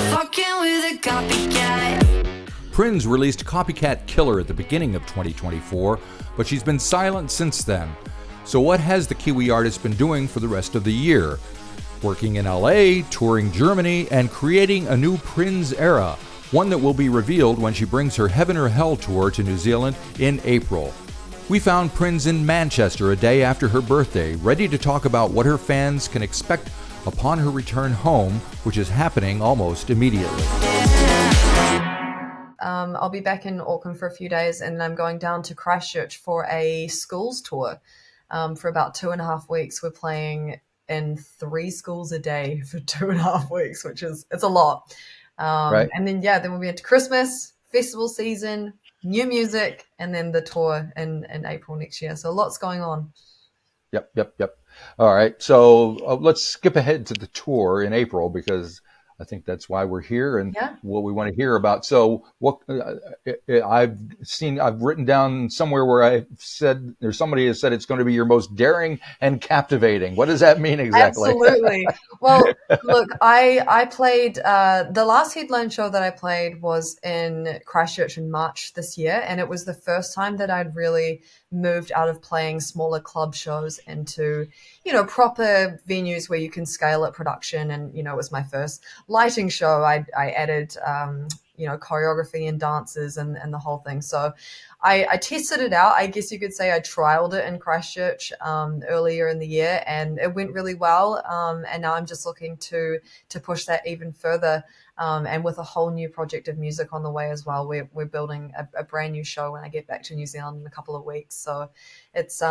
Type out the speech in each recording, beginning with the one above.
Fucking with a copycat. PRINS released Copycat Killer at the beginning of 2024, but she's been silent since then. So what has the Kiwi artist been doing for the rest of the year? Working in LA, touring Germany, and creating a new PRINS Era, one that will be revealed when she brings her Heaven or Hell tour to New Zealand in April. We found PRINS in Manchester a day after her birthday, ready to talk about what her fans can expect upon her return home, which is happening almost immediately. I'll be back in Auckland for a few days, and I'm going down to Christchurch for a schools tour for about 2.5 weeks. We're playing in 3 schools a day for 2.5 weeks, it's a lot. Right. And then we'll be into Christmas, festival season, new music, and then the tour in April next year. So lots going on. Yep. All right. So let's skip ahead to the tour in April, because I think that's why we're here and what we want to hear about. So what I've written down somewhere where I said, or somebody has said, it's going to be your most daring and captivating. What does that mean exactly? Absolutely. Well, look, I played, the last headline show that I played was in Christchurch in March this year. And it was the first time that I'd really moved out of playing smaller club shows into, proper venues where you can scale up production. And, it was my first lighting show. I added, choreography and dances and the whole thing. So I tested it out. I guess you could say I trialed it in Christchurch earlier in the year, and it went really well. And now I'm just looking to push that even further. And with a whole new project of music on the way as well. We're building a brand new show when I get back to New Zealand in a couple of weeks. So it's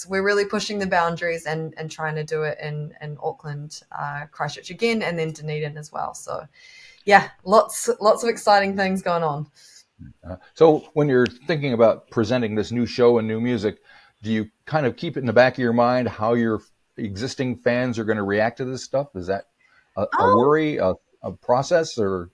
we're really pushing the boundaries and trying to do it in Auckland, Christchurch again, and then Dunedin as well. So yeah, lots of exciting things going on. So when you're thinking about presenting this new show and new music, do you kind of keep it in the back of your mind how your existing fans are going to react to this stuff? Is that a worry, a process, or?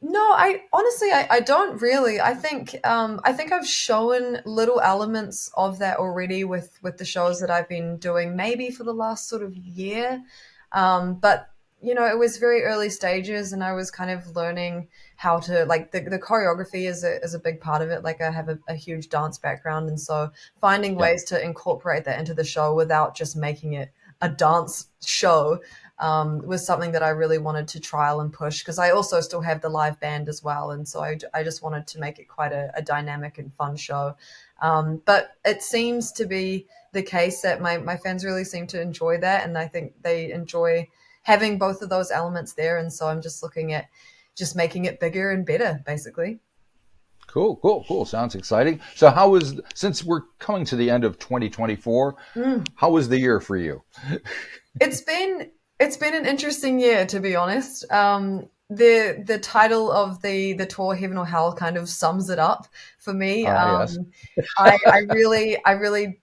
No, I honestly don't really. I think I've shown little elements of that already with the shows that I've been doing, maybe for the last sort of year. But it was very early stages, and I was kind of learning how to, like, the choreography is a big part of it. Like, I have a huge dance background, and so finding ways to incorporate that into the show without just making it a dance show was something that I really wanted to trial and push, because I also still have the live band as well. And so I just wanted to make it quite a dynamic and fun show. But it seems to be the case that my fans really seem to enjoy that. And I think they enjoy having both of those elements there. And so I'm just looking at just making it bigger and better, basically. Cool. Sounds exciting. So since we're coming to the end of 2024, how was the year for you? It's been an interesting year, to be honest. The title of the tour, Heaven or Hell, kind of sums it up for me. Yes. I really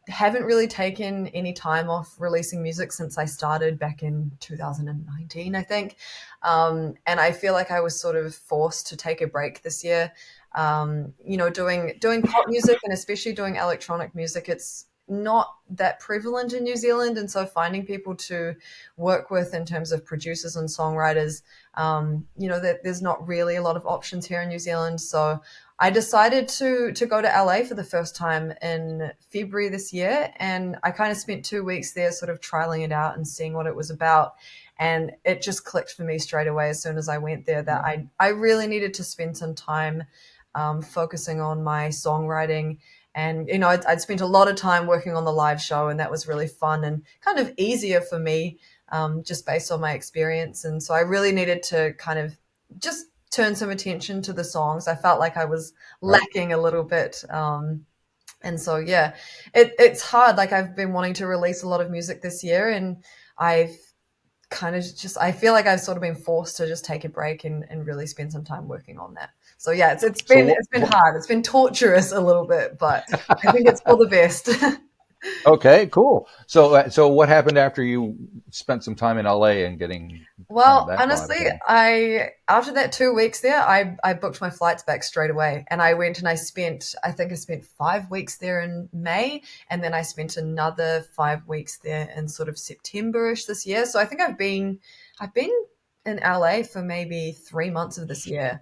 haven't really taken any time off releasing music since I started back in 2019, I think. And I feel like I was sort of forced to take a break this year. Doing pop music, and especially doing electronic music, it's not that prevalent in New Zealand. And so finding people to work with in terms of producers and songwriters, that there's not really a lot of options here in New Zealand. So I decided to go to LA for the first time in February this year. And I kind of spent 2 weeks there sort of trialing it out and seeing what it was about. And it just clicked for me straight away as soon as I went there that I really needed to spend some time focusing on my songwriting. And, I'd spent a lot of time working on the live show, and that was really fun and kind of easier for me, just based on my experience. And so I really needed to kind of just turn some attention to the songs. I felt like I was lacking a little bit. And so, yeah, it's hard. Like, I've been wanting to release a lot of music this year, and I've kind of I feel like I've sort of been forced to just take a break and really spend some time working on that. So yeah, it's been hard. It's been torturous a little bit, but I think it's for the best. Okay, cool. So what happened after you spent some time in LA and getting? Well, honestly, after that 2 weeks there, I booked my flights back straight away, and I went and I spent 5 weeks there in May, and then I spent another 5 weeks there in sort of September-ish this year. So I think I've been in LA for maybe 3 months of this year,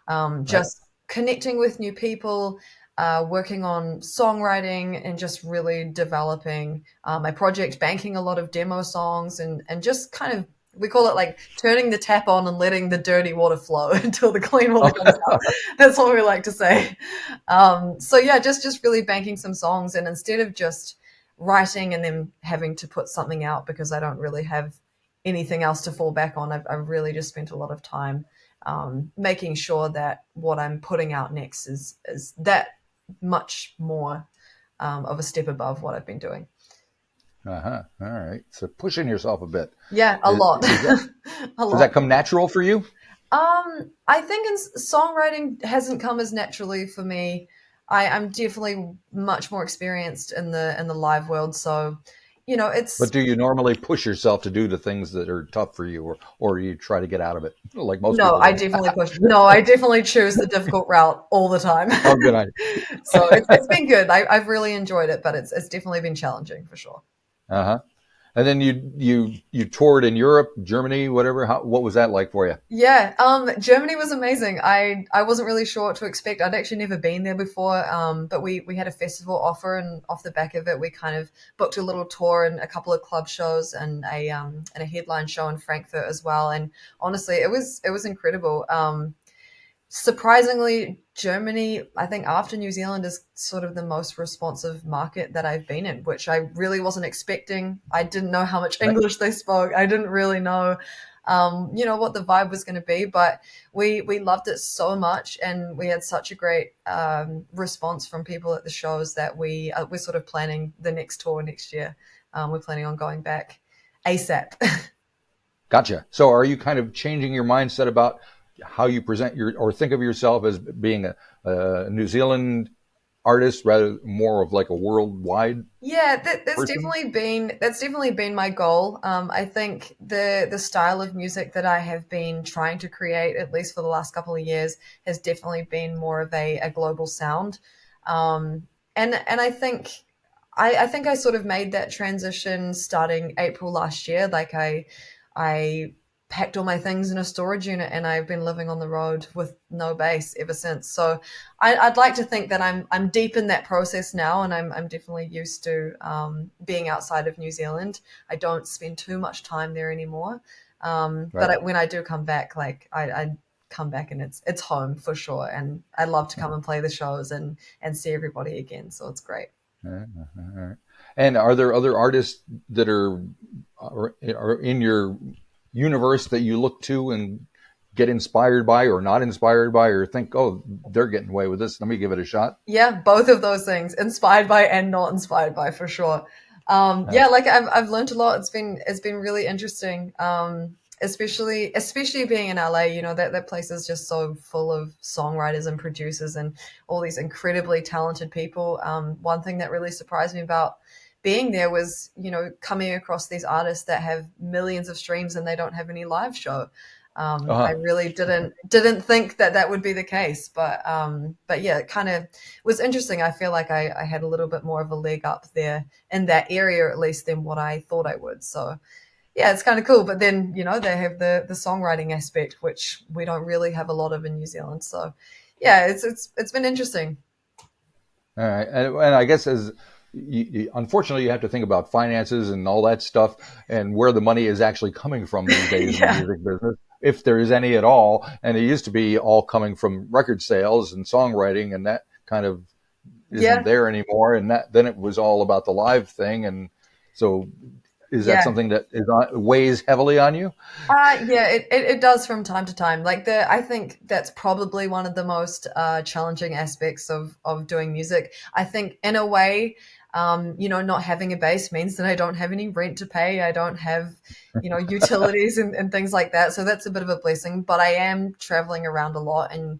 Right. just connecting with new people, working on songwriting, and just really developing my project, banking a lot of demo songs, and just kind of, we call it like turning the tap on and letting the dirty water flow until the clean water comes out. That's what we like to say. So yeah, just really banking some songs, and instead of just writing and then having to put something out because I don't really have anything else to fall back on, I've really just spent a lot of time making sure that what I'm putting out next is that much more of a step above what I've been doing. Uh-huh. All right. So pushing yourself a bit. Yeah, a lot. Is that, A does lot. that come natural for you? I think songwriting hasn't come as naturally for me. I'm definitely much more experienced in the live world, so But it's do you normally push yourself to do the things that are tough for you, or you try to get out of it, like most no, people I do? definitely push. No, I definitely choose the difficult route all the time. Oh, good idea. So it's been good. I've really enjoyed it, but it's definitely been challenging for sure. Uh-huh. And then you toured in Europe, Germany, whatever. What was that like for you? Yeah, Germany was amazing. I wasn't really sure what to expect. I'd actually never been there before, but we had a festival offer, and off the back of it, we kind of booked a little tour and a couple of club shows and a headline show in Frankfurt as well. And honestly, it was incredible. Surprisingly, Germany, I think after New Zealand, is sort of the most responsive market that I've been in, which I really wasn't expecting. I didn't know how much Right. English they spoke. I didn't really know, what the vibe was going to be, but we loved it so much, and we had such a great response from people at the shows that we're sort of planning the next tour next year. We're planning on going back ASAP. Gotcha. So are you kind of changing your mindset about how you present your or think of yourself as being a New Zealand artist rather more of like a worldwide Yeah, person? that's definitely been my goal. I think the style of music that I have been trying to create, at least for the last couple of years, has definitely been more of a global sound. And I think I sort of made that transition starting April last year. Like I packed all my things in a storage unit, and I've been living on the road with no bass ever since. So I'd like to think that I'm deep in that process now, and I'm definitely used to being outside of New Zealand. I don't spend too much time there anymore, but Right. when I do come back, like I come back and it's home for sure, and I love to come and play the shows and see everybody again. So it's great. All right. And are there other artists that are in your universe that you look to and get inspired by, or not inspired by, or think, oh, they're getting away with this. Let me give it a shot. Yeah, both of those things, inspired by and not inspired by, for sure. Uh, Yeah, like I've learned a lot. It's been really interesting. Especially being in LA, that place is just so full of songwriters and producers and all these incredibly talented people. One thing that really surprised me about being there was, coming across these artists that have millions of streams and they don't have any live show. I uh-huh. really didn't think that would be the case, but yeah, it kind of was interesting. I feel like I had a little bit more of a leg up there in that area, at least, than what I thought I would. So yeah, it's kind of cool. But then, they have the songwriting aspect, which we don't really have a lot of in New Zealand. So yeah, it's been interesting. All right. And I guess unfortunately, you have to think about finances and all that stuff and where the money is actually coming from these days in the Yeah, music business, if there is any at all. And it used to be all coming from record sales and songwriting, and that kind of isn't yeah, there anymore. And then it was all about the live thing. And so is that yeah. something that weighs heavily on you? Yeah, it does from time to time. Like I think that's probably one of the most challenging aspects of doing music. I think in a way, not having a base means that I don't have any rent to pay. I don't have, utilities and things like that. So that's a bit of a blessing. But I am traveling around a lot, and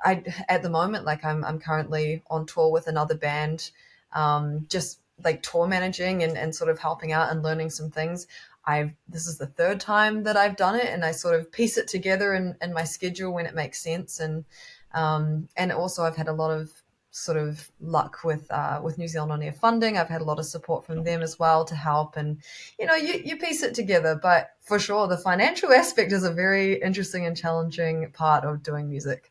I at the moment, like I'm currently on tour with another band, just like tour managing and sort of helping out and learning some things. This is the third time that I've done it, and I sort of piece it together in my schedule when it makes sense. And also I've had a lot of sort of luck with New Zealand On Air funding. I've had a lot of support from them as well to help, and you piece it together. But for sure, the financial aspect is a very interesting and challenging part of doing music.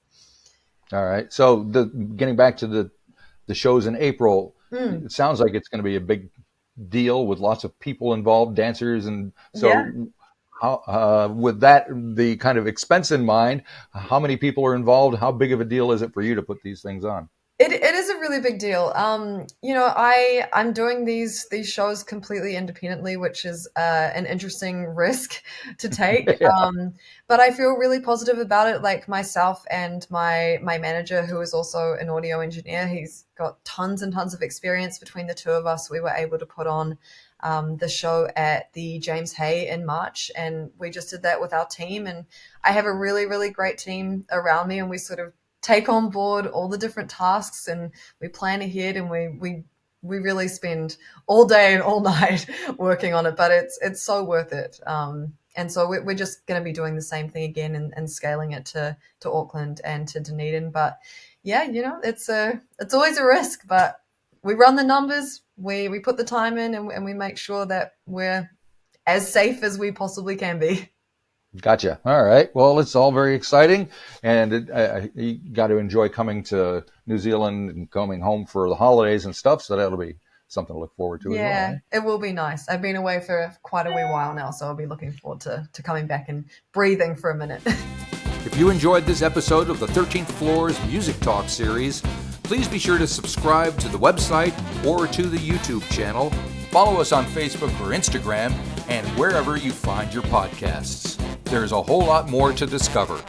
All right. So getting back to the shows in April, it sounds like it's going to be a big deal with lots of people involved, dancers, and so. Yeah. How, with that, the kind of expense in mind, how many people are involved? How big of a deal is it for you to put these things on? It is a really big deal. I'm doing these shows completely independently, which is an interesting risk to take. Yeah. But I feel really positive about it. Like myself and my manager, who is also an audio engineer, he's got tons and tons of experience. Between the two of us, we were able to put on the show at the James Hay in March, and we just did that with our team. And I have a really, really great team around me, and we sort of take on board all the different tasks, and we plan ahead, and we really spend all day and all night working on it, but it's so worth it. And so we're just going to be doing the same thing again and scaling it to Auckland and to Dunedin. But yeah, it's always a risk, but we run the numbers, we put the time in, and we make sure that we're as safe as we possibly can be. Gotcha. All right. Well, it's all very exciting, and you got to enjoy coming to New Zealand and coming home for the holidays and stuff. So that'll be something to look forward to. Yeah, as well, right? It will be nice. I've been away for quite a wee while now, so I'll be looking forward to coming back and breathing for a minute. If you enjoyed this episode of the 13th Floor's Music Talk series, please be sure to subscribe to the website or to the YouTube channel. Follow us on Facebook or Instagram and wherever you find your podcasts. There's a whole lot more to discover.